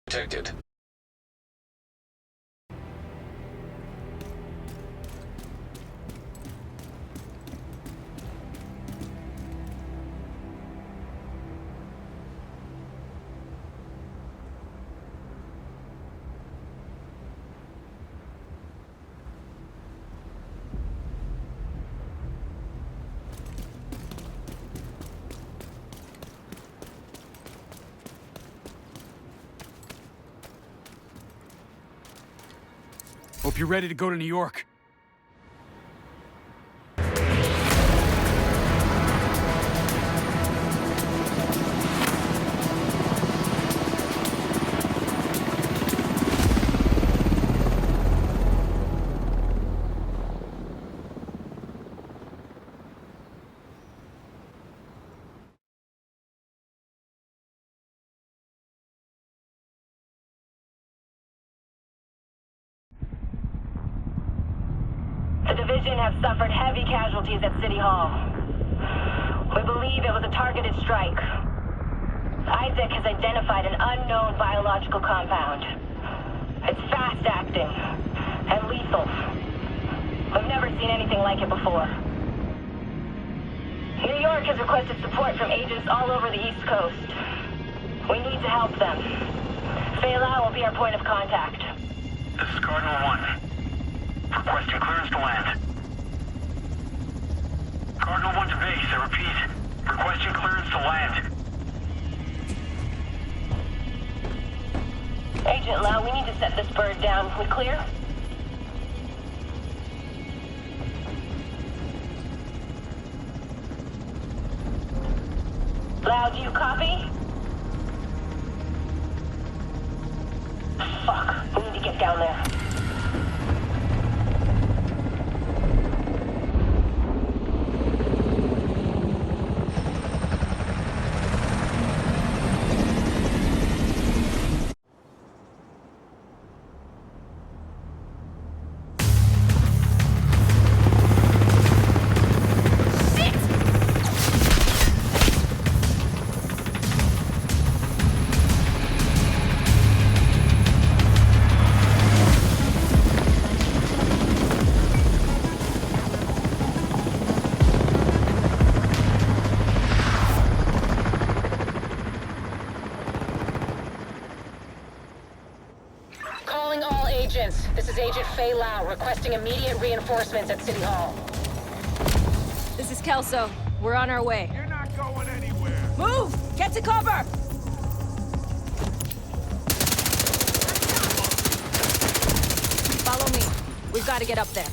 Detected. Hope you're ready to go to New York. The division have suffered heavy casualties at City Hall. We believe it was a targeted strike. Isaac has identified an unknown biological compound. It's fast-acting and lethal. We've never seen anything like it before. New York has requested support from agents all over the East Coast. We need to help them. Fei-Lao will be our point of contact. This is Cardinal 1. Requesting clearance to land. Cardinal 1 to base, I repeat. Requesting clearance to land. Agent Lau, we need to set this bird down. We clear? Lau, do you copy? Fuck, we need to get down there. This is Agent Fei-Lao requesting immediate reinforcements at City Hall. This is Kelso. We're on our way. You're not going anywhere. Move! Get to cover! Follow me. We've got to get up there.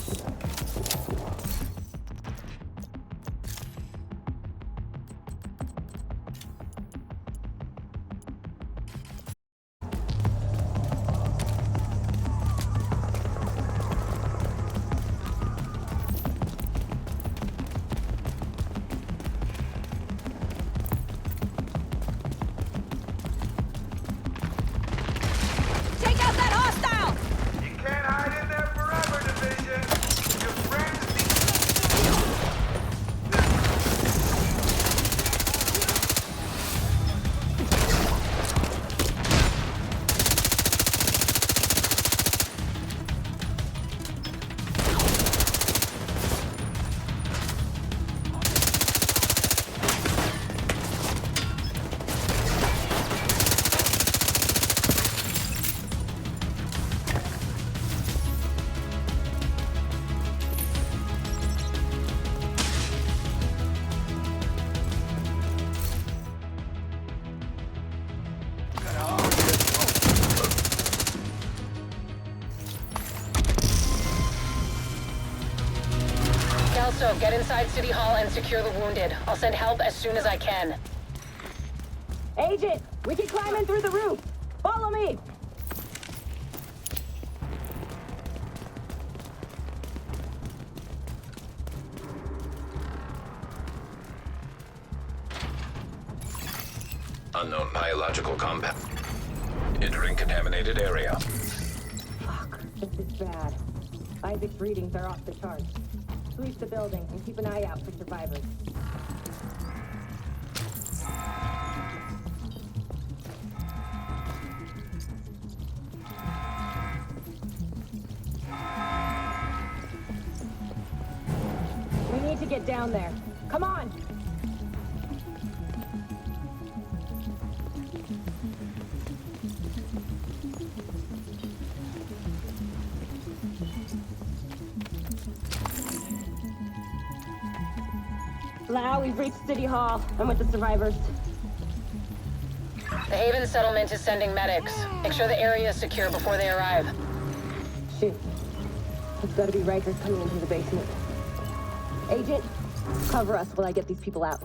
Kelso, get inside City Hall and secure the wounded. I'll send help as soon as I can. Agent, we can climb in through the roof. Follow me. Unknown biological compound. Entering contaminated area. Fuck, this is bad. Isaac's readings are off the charts. Sweep the building and keep an eye out for survivors. to get down there. Come on! Lau, we've reached City Hall. I'm with the survivors. The Haven settlement is sending medics. Make sure the area is secure before they arrive. Shoot. It's gotta be Rikers coming into the basement. Agent, cover us while I get these people out.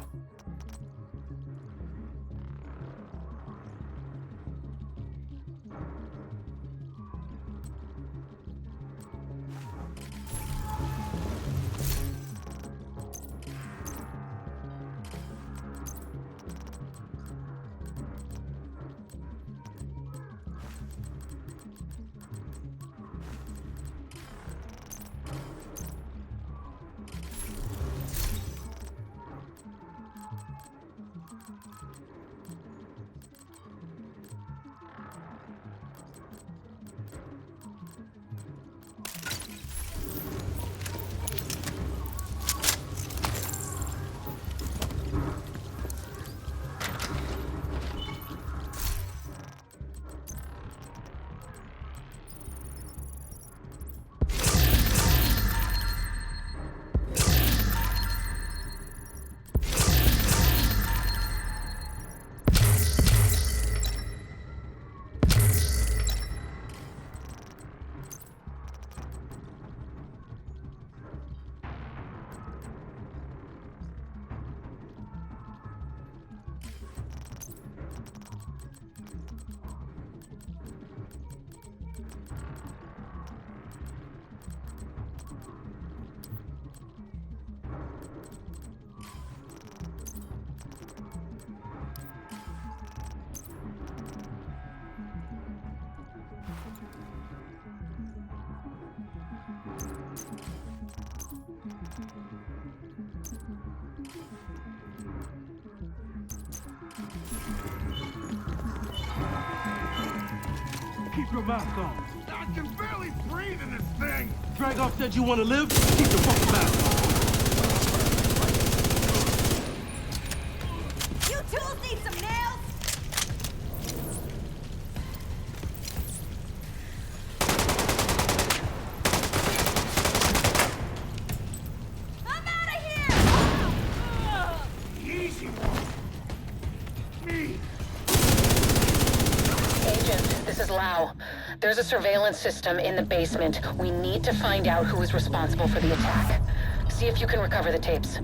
Keep your mask on. I can barely breathe in this thing! Dragoff said you want to live? Keep your fucking mask on. You tools need some nails! I'm out of here! Easy one! Me! Agent, this is Lau. There's a surveillance system in the basement. We need to find out who is responsible for the attack. See if you can recover the tapes.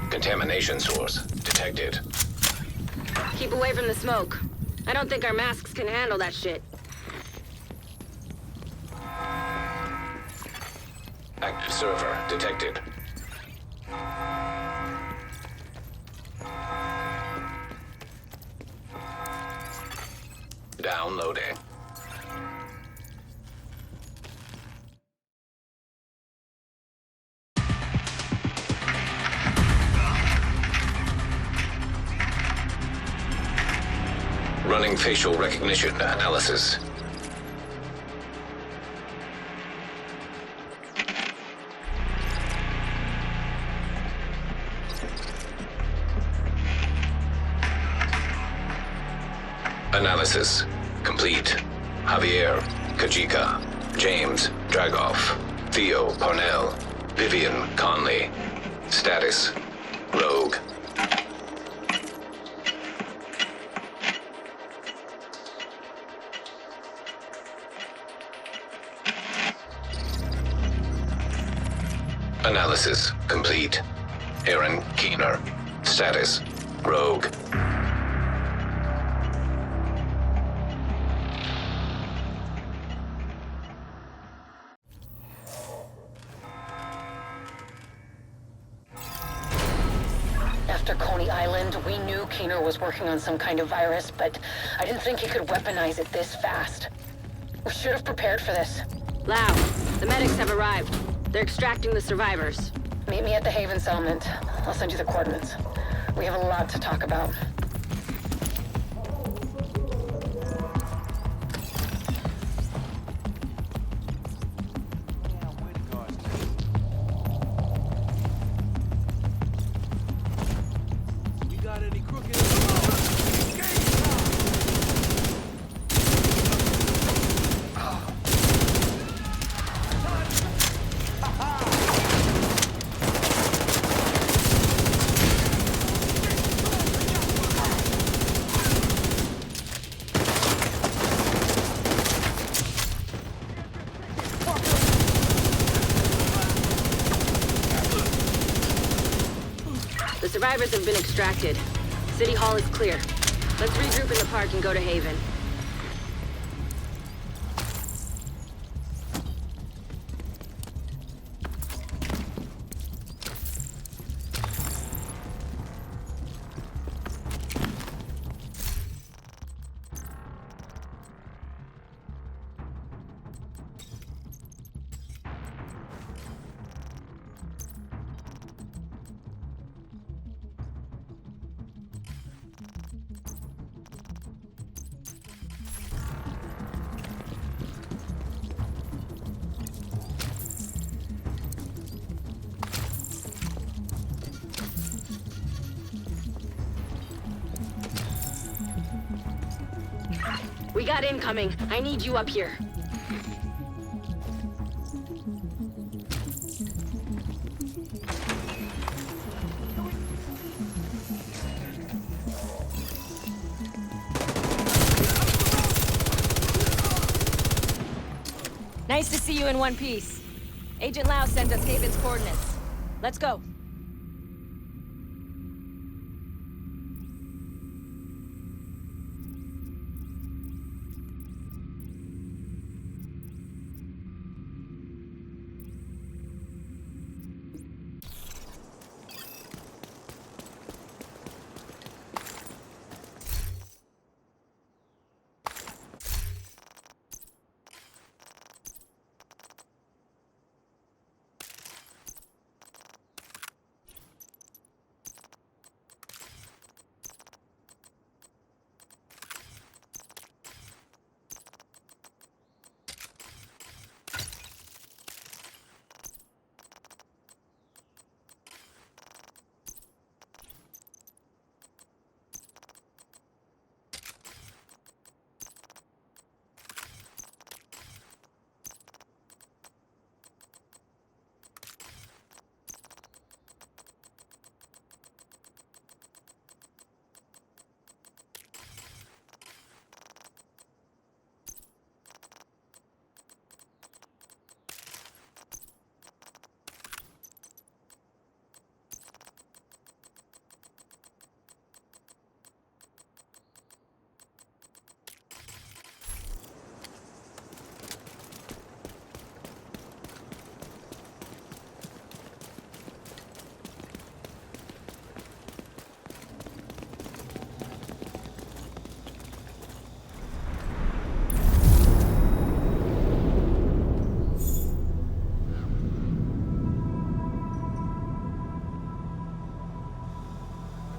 Contamination source detected. Keep away from the smoke. I don't think our masks can handle that shit. Active server detected. Downloading. Running facial recognition analysis. Analysis complete. Javier, Kajika, James, Dragoff, Theo, Parnell, Vivian, Conley. Status, Rogue. Analysis complete. Aaron Keener. Status: Rogue. After Coney Island, we knew Keener was working on some kind of virus, but I didn't think he could weaponize it this fast. We should have prepared for this. Lau, the medics have arrived. They're extracting the survivors. Meet me at the Haven settlement. I'll send you the coordinates. We have a lot to talk about. We got any crooked... The survivors have been extracted. City Hall is clear. Let's regroup in the park and go to Haven. We got incoming. I need you up here. Nice to see you in one piece. Agent Lau sent us Haven's coordinates. Let's go.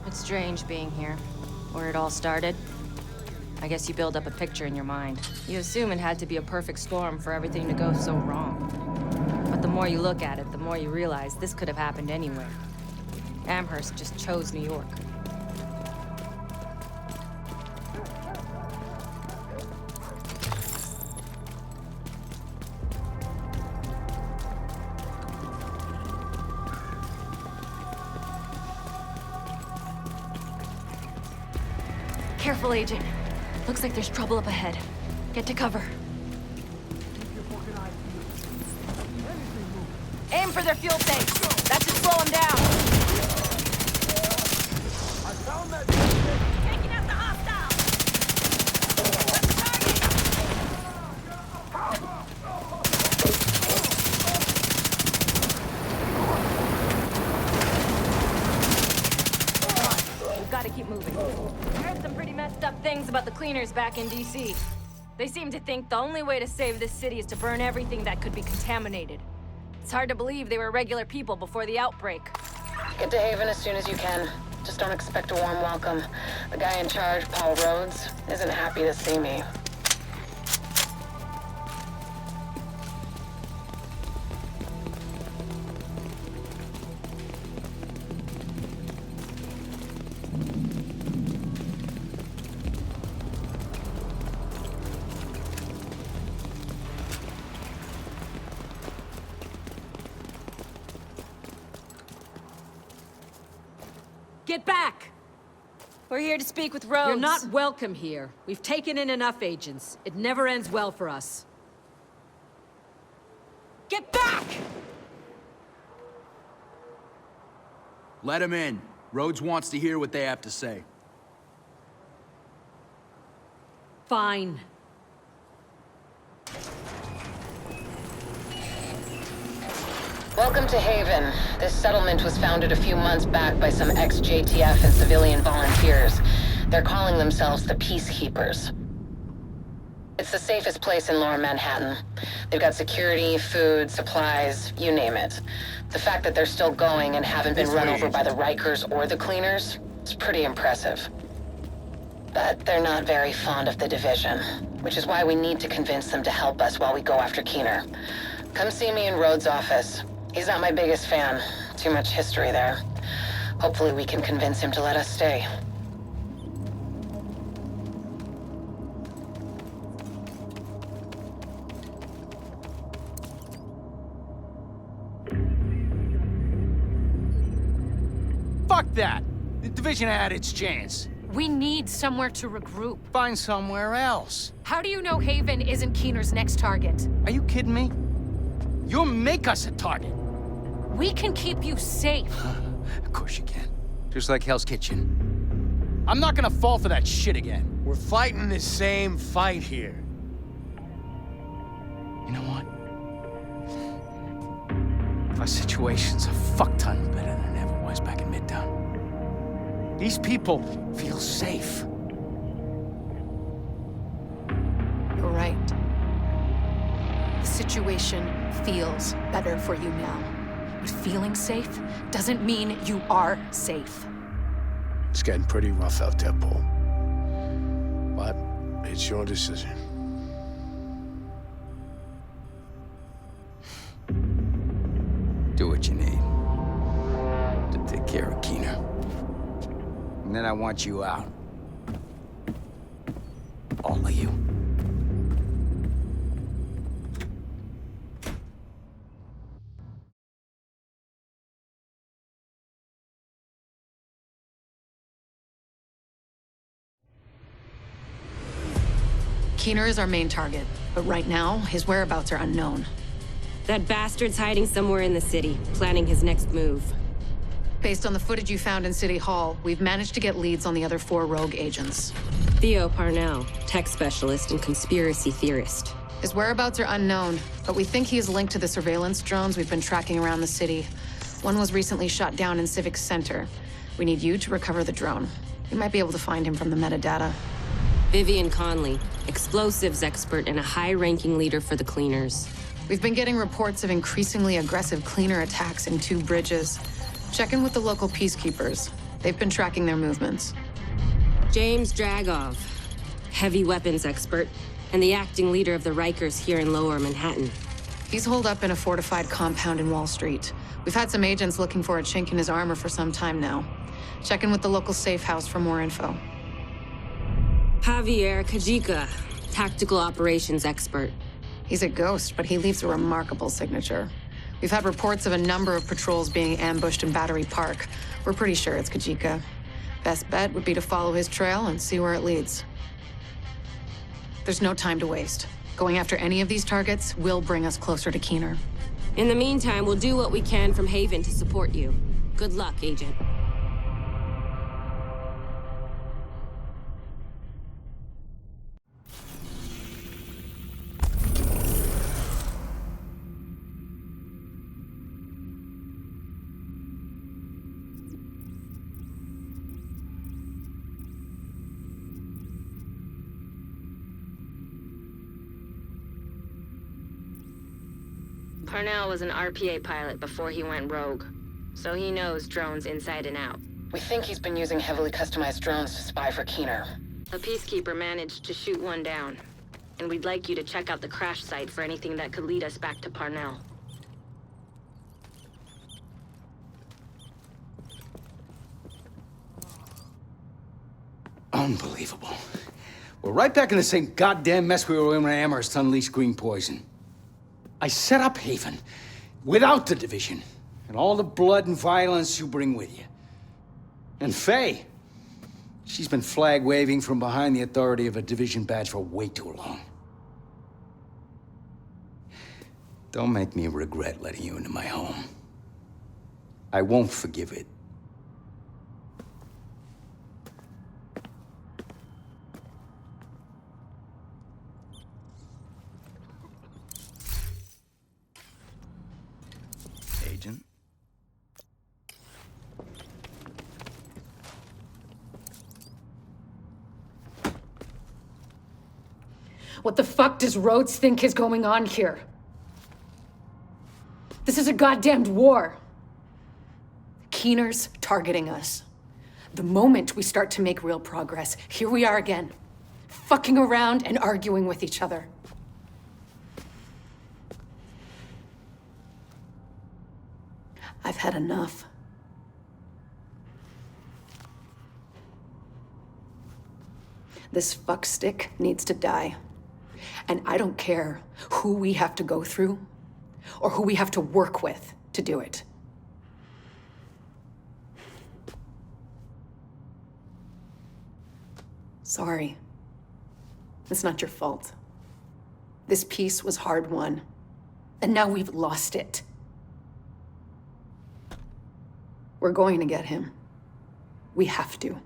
It's strange being here, where it all started. I guess you build up a picture in your mind. You assume it had to be a perfect storm for everything to go so wrong. But the more you look at it, the more you realize this could have happened anywhere. Amherst just chose New York. Careful, Agent. Looks like there's trouble up ahead. Get to cover. Aim for for their fuel tanks. That should slow them down. I found that. Taking out the hostile. Let's target. We've got to keep moving. I heard some pretty messed up things about the cleaners back in D.C. They seem to think the only way to save this city is to burn everything that could be contaminated. It's hard to believe they were regular people before the outbreak. Get to Haven as soon as you can. Just don't expect a warm welcome. The guy in charge, Paul Rhodes, isn't happy to see me. Get back! We're here to speak with Rhodes. You're not welcome here. We've taken in enough agents. It never ends well for us. Get back! Let him in. Rhodes wants to hear what they have to say. Fine. Welcome to Haven. This settlement was founded a few months back by some ex-JTF and civilian volunteers. They're calling themselves the Peacekeepers. It's the safest place in lower Manhattan. They've got security, food, supplies, you name it. The fact that they're still going and haven't been run over by the Rikers or the Cleaners is pretty impressive. But they're not very fond of the division, which is why we need to convince them to help us while we go after Keener. Come see me in Rhodes' office. He's not my biggest fan. Too much history there. Hopefully we can convince him to let us stay. Fuck that! The division had its chance. We need somewhere to regroup. Find somewhere else. How do you know Haven isn't Keener's next target? Are you kidding me? You'll make us a target. We can keep you safe. Of course you can. Just like Hell's Kitchen. I'm not gonna fall for that shit again. We're fighting the same fight here. You know what? Our situation's a fuck-ton better than it ever was back in Midtown. These people feel safe. You're right. The situation feels better for you now. But feeling safe doesn't mean you are safe. It's getting pretty rough out there, Paul. But it's your decision. Do what you need to take care of Keener. And then I want you out. All of you. Keener is our main target, but right now, his whereabouts are unknown. That bastard's hiding somewhere in the city, planning his next move. Based on the footage you found in City Hall, we've managed to get leads on the other 4 rogue agents. Theo Parnell, tech specialist and conspiracy theorist. His whereabouts are unknown, but we think he is linked to the surveillance drones we've been tracking around the city. One was recently shot down in Civic Center. We need you to recover the drone. You might be able to find him from the metadata. Vivian Conley, explosives expert and a high-ranking leader for the Cleaners. We've been getting reports of increasingly aggressive Cleaner attacks in 2 bridges. Check in with the local peacekeepers. They've been tracking their movements. James Dragov, heavy weapons expert, and the acting leader of the Rikers here in Lower Manhattan. He's holed up in a fortified compound in Wall Street. We've had some agents looking for a chink in his armor for some time now. Check in with the local safe house for more info. Javier Kajika, tactical operations expert. He's a ghost, but he leaves a remarkable signature. We've had reports of a number of patrols being ambushed in Battery Park. We're pretty sure it's Kajika. Best bet would be to follow his trail and see where it leads. There's no time to waste. Going after any of these targets will bring us closer to Keener. In the meantime, we'll do what we can from Haven to support you. Good luck, Agent. Parnell was an RPA pilot before he went rogue, so he knows drones inside and out. We think he's been using heavily customized drones to spy for Keener. A Peacekeeper managed to shoot one down, and we'd like you to check out the crash site for anything that could lead us back to Parnell. Unbelievable. We're right back in the same goddamn mess we were in when Amherst unleashed green poison. I set up Haven without the Division and all the blood and violence you bring with you. And Faye, she's been flag waving from behind the authority of a Division badge for way too long. Don't make me regret letting you into my home. I won't forgive it. Agent? What the fuck does Rhodes think is going on here? This is a goddamned war. Keener's targeting us. The moment we start to make real progress, here we are again, fucking around and arguing with each other. I've had enough. This fuckstick needs to die. And I don't care who we have to go through or who we have to work with to do it. Sorry. It's not your fault. This peace was hard won, and now we've lost it. We're going to get him. We have to.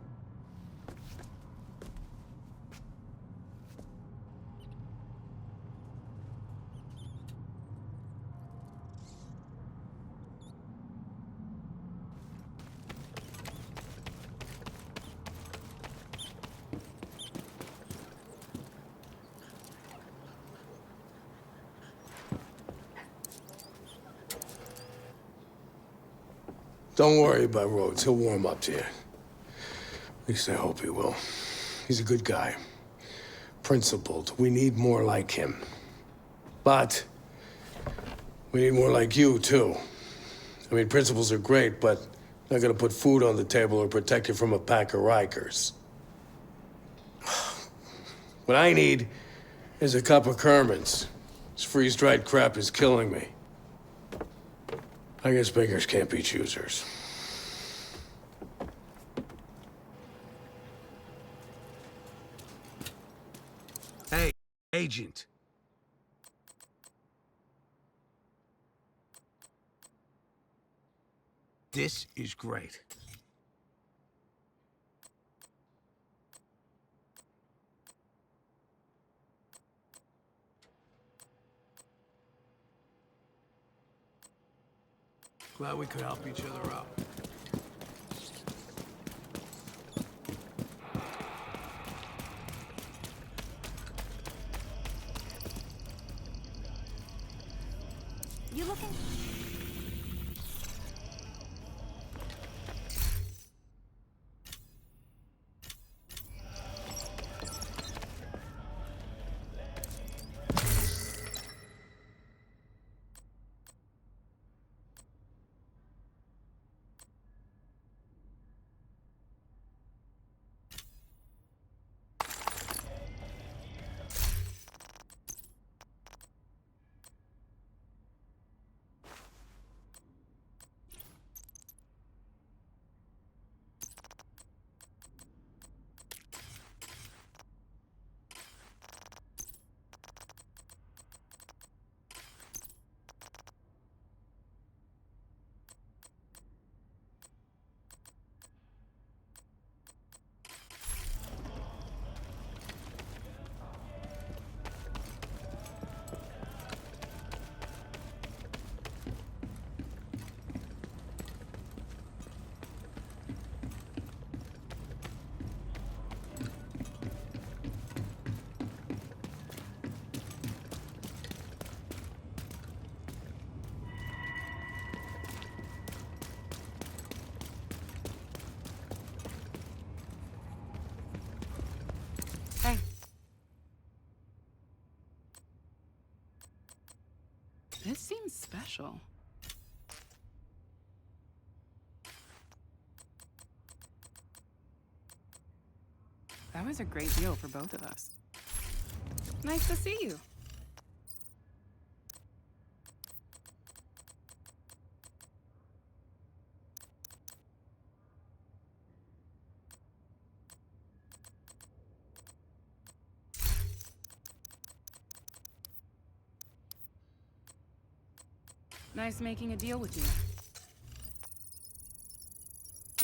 Don't worry about Rhodes. He'll warm up to you. At least I hope he will. He's a good guy. Principled. We need more like him. But we need more like you, too. I mean, principles are great, but not gonna put food on the table or protect you from a pack of Rikers. What I need is a cup of Kerman's. This freeze-dried crap is killing me. I guess beggars can't be choosers. Hey, Agent. This is great. Glad we could help each other out. You looking? special. That was a great deal for both of us. Nice to see you. Nice making a deal with you.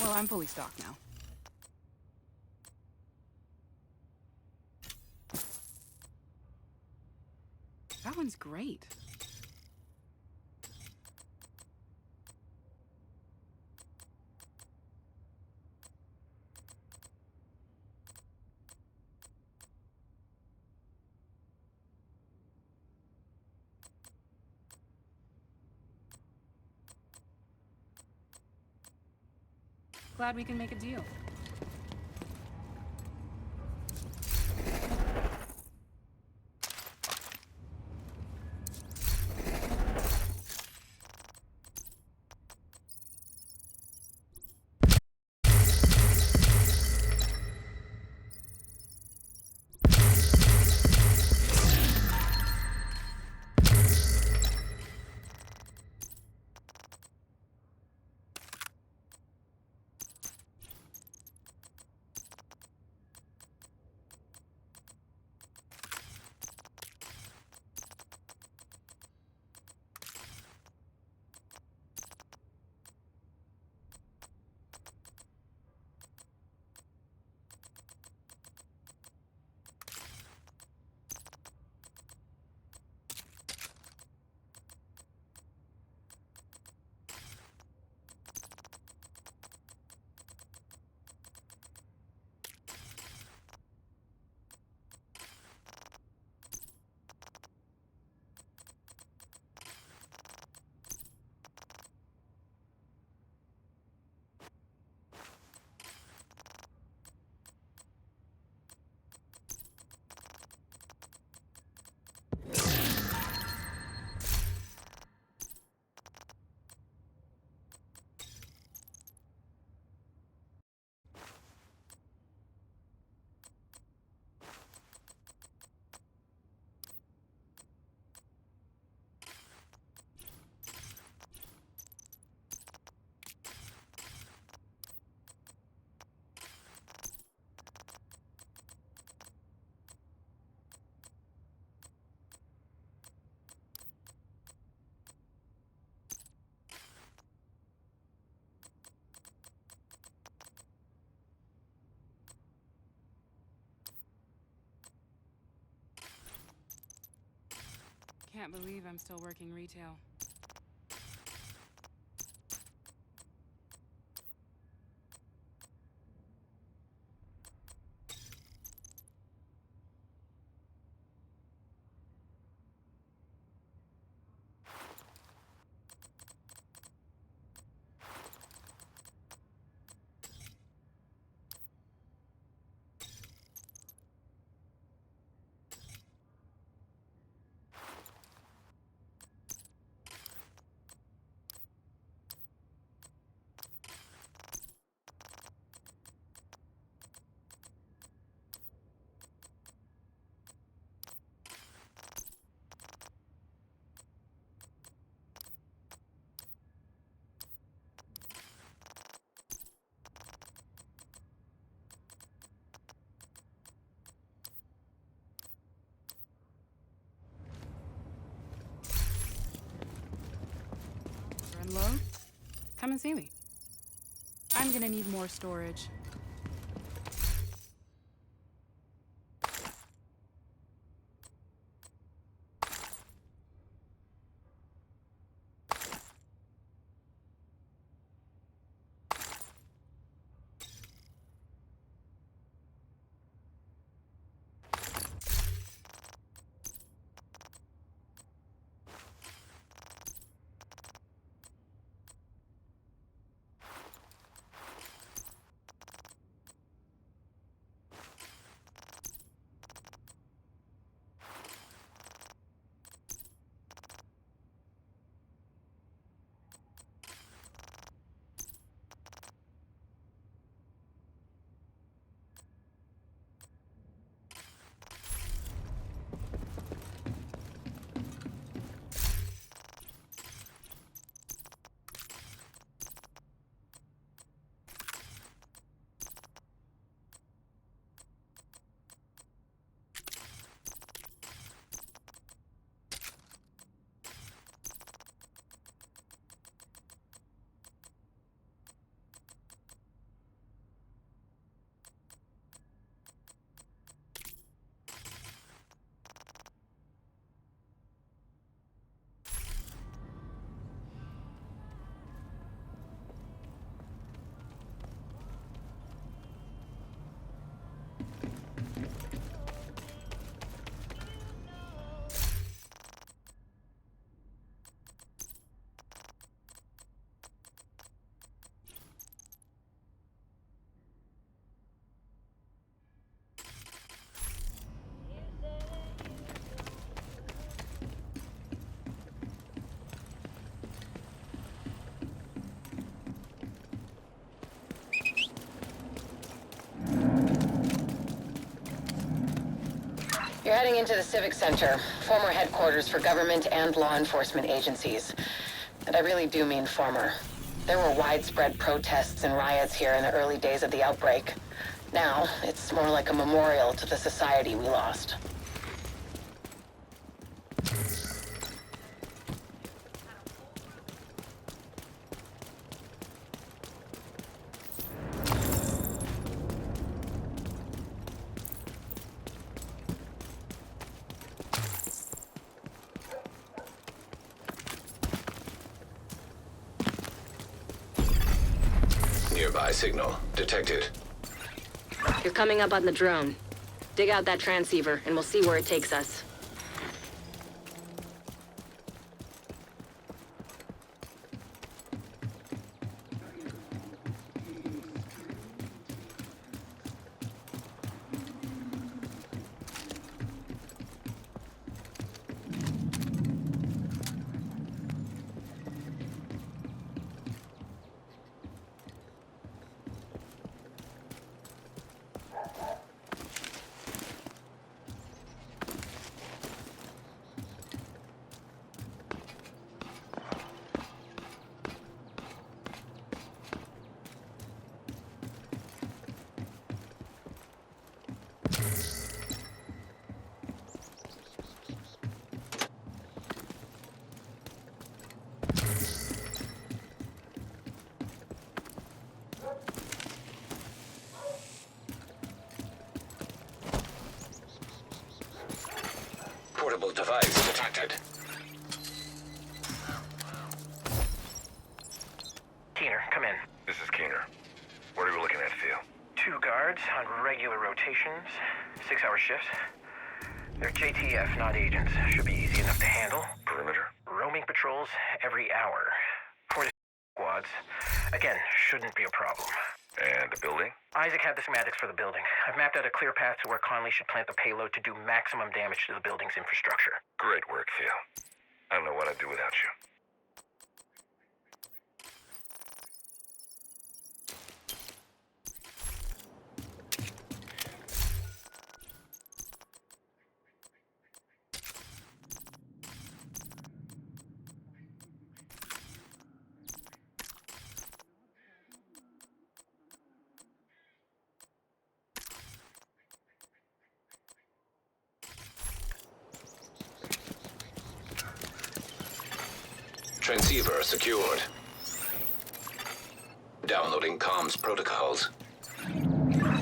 Well, I'm fully stocked now. That one's great. Glad we can make a deal. Can't believe I'm still working retail. Run low? Come and see me. I'm gonna need more storage. You're heading into the Civic Center, former headquarters for government and law enforcement agencies. And I really do mean former. There were widespread protests and riots here in the early days of the outbreak. Now, it's more like a memorial to the society we lost. Nearby signal detected. You're coming up on the drone. Dig out that transceiver, and we'll see where it takes us. Portable device detected. Keener, come in. This is Keener. What are we looking at, Theo? 2 guards on regular rotations, 6-hour shifts. They're JTF, not agents. Should be easy enough to handle. Perimeter? Roaming patrols every hour. 4 to 6 squads. Again, shouldn't be a problem. And the building? Isaac had the schematics for the building. I've mapped out a clear path to where Conley should plant the payload to do maximum damage to the building's infrastructure. Great work, Theo. I don't know what I'd do without you. Transceiver secured. Downloading comms protocols.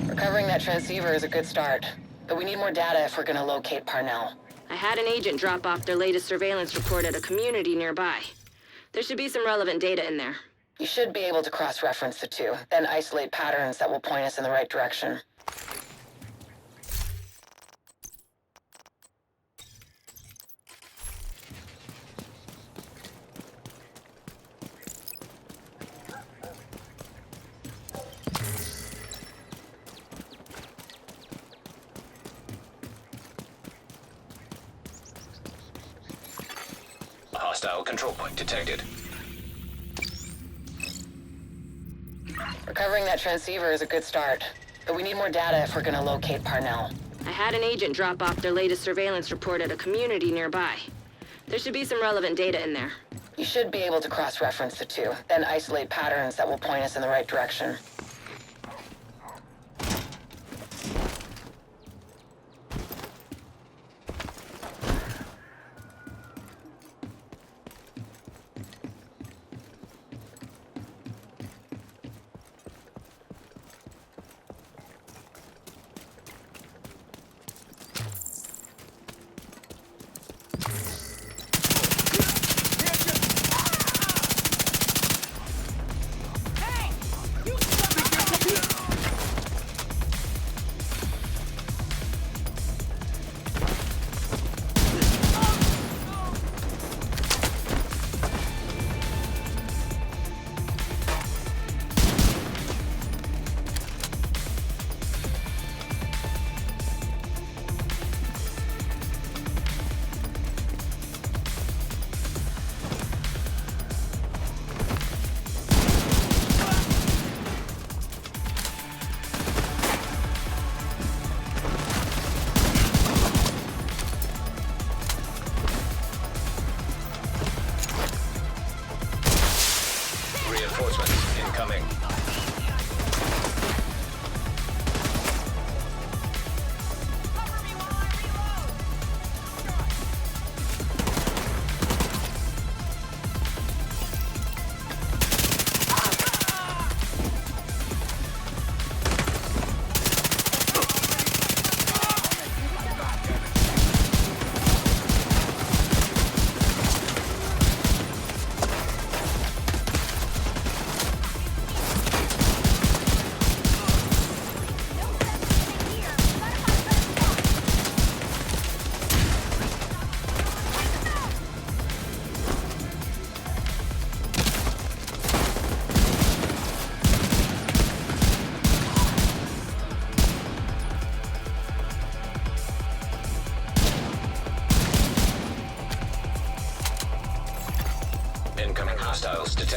Recovering that transceiver is a good start, but we need more data if we're gonna locate Parnell. I had an agent drop off their latest surveillance report at a community nearby. There should be some relevant data in there. You should be able to cross-reference the two, then isolate patterns that will point us in the right direction. Hostile control point detected. Recovering that transceiver is a good start, but we need more data if we're gonna locate Parnell. I had an agent drop off their latest surveillance report at a community nearby. There should be some relevant data in there. You should be able to cross-reference the two, then isolate patterns that will point us in the right direction. Hey! You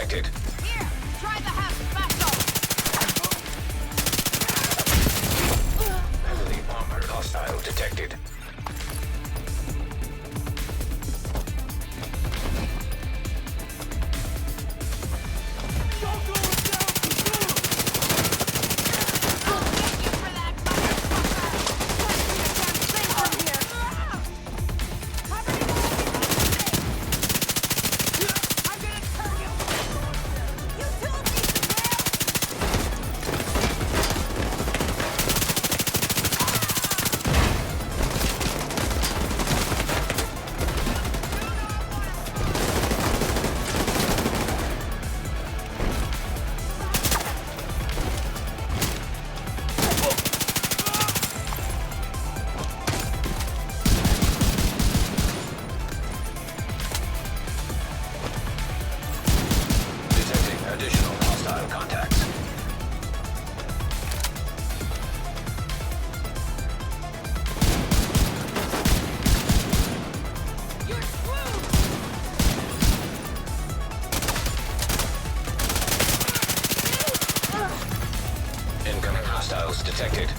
detected. Here, try the half special. Heavily armored hostile detected. Detecting additional hostile contacts. You're screwed! Incoming hostiles detected.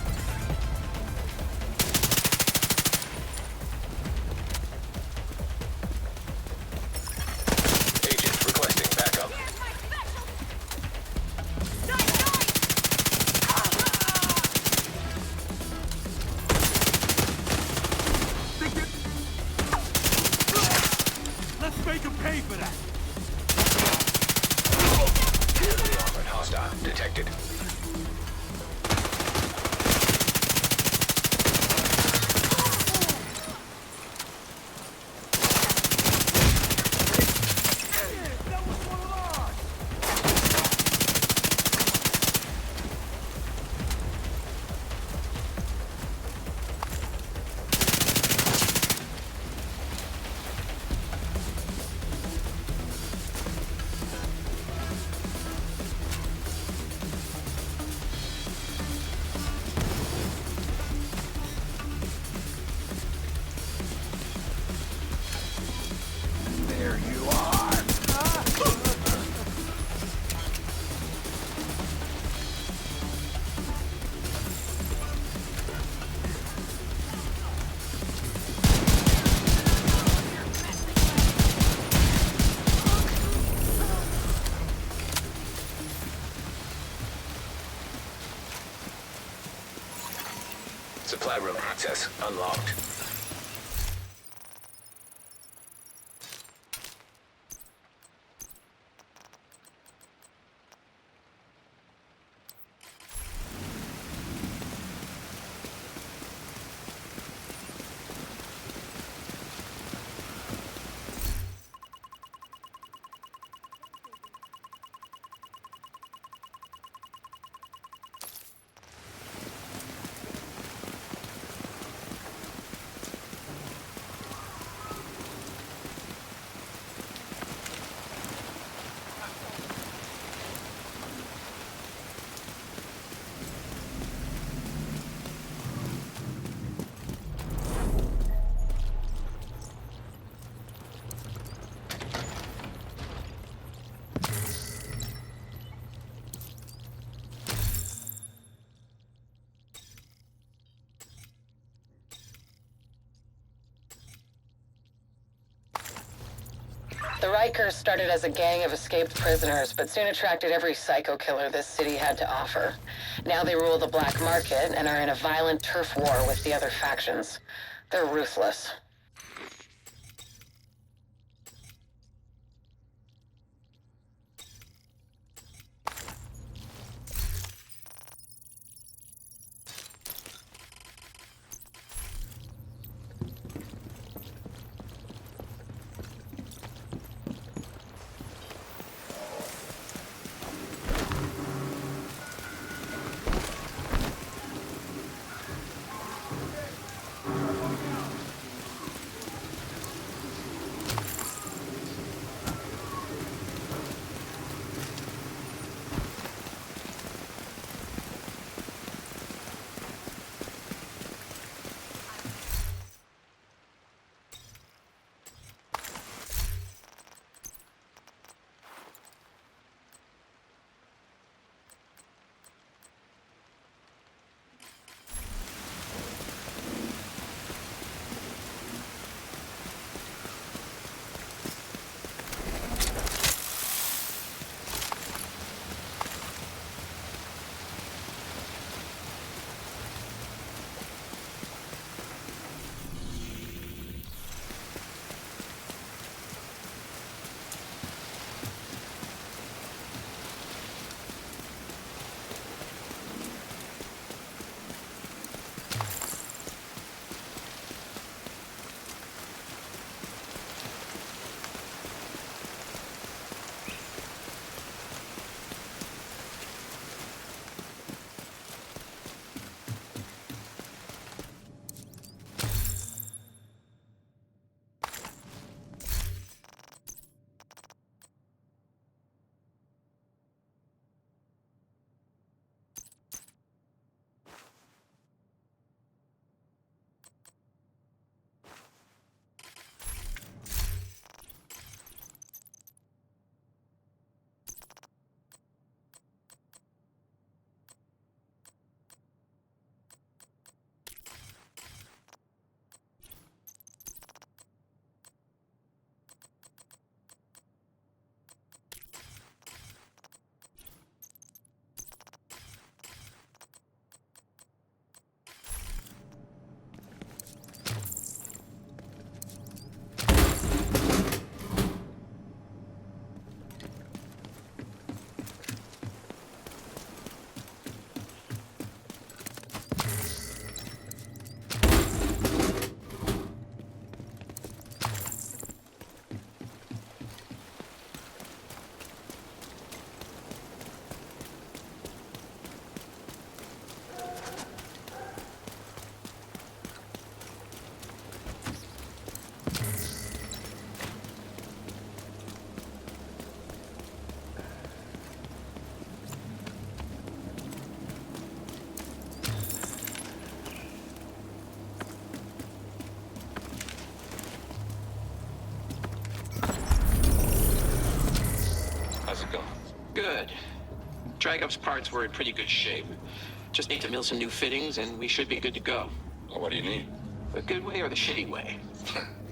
Agent requesting backup. Let's make him pay for that. Heavily armored hostile detected. There you are. Supply room access unlocked. The Rikers started as a gang of escaped prisoners, but soon attracted every psycho killer this city had to offer. Now they rule the black market and are in a violent turf war with the other factions. They're ruthless. Dragov's parts were in pretty good shape. Just need to mill some new fittings and we should be good to go. Well, what do you need? The good way or the shitty way?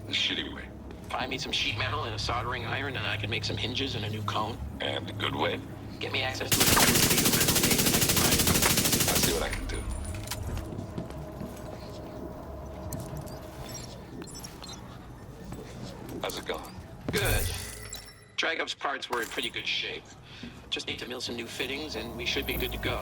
The shitty way. Find me some sheet metal and a soldering iron and I can make some hinges and a new cone. And the good way? Get me access to a metal tape and I can find it. I'll see what I can do. How's it going? Good. Dragov's parts were in pretty good shape. Just need to mill some new fittings and we should be good to go.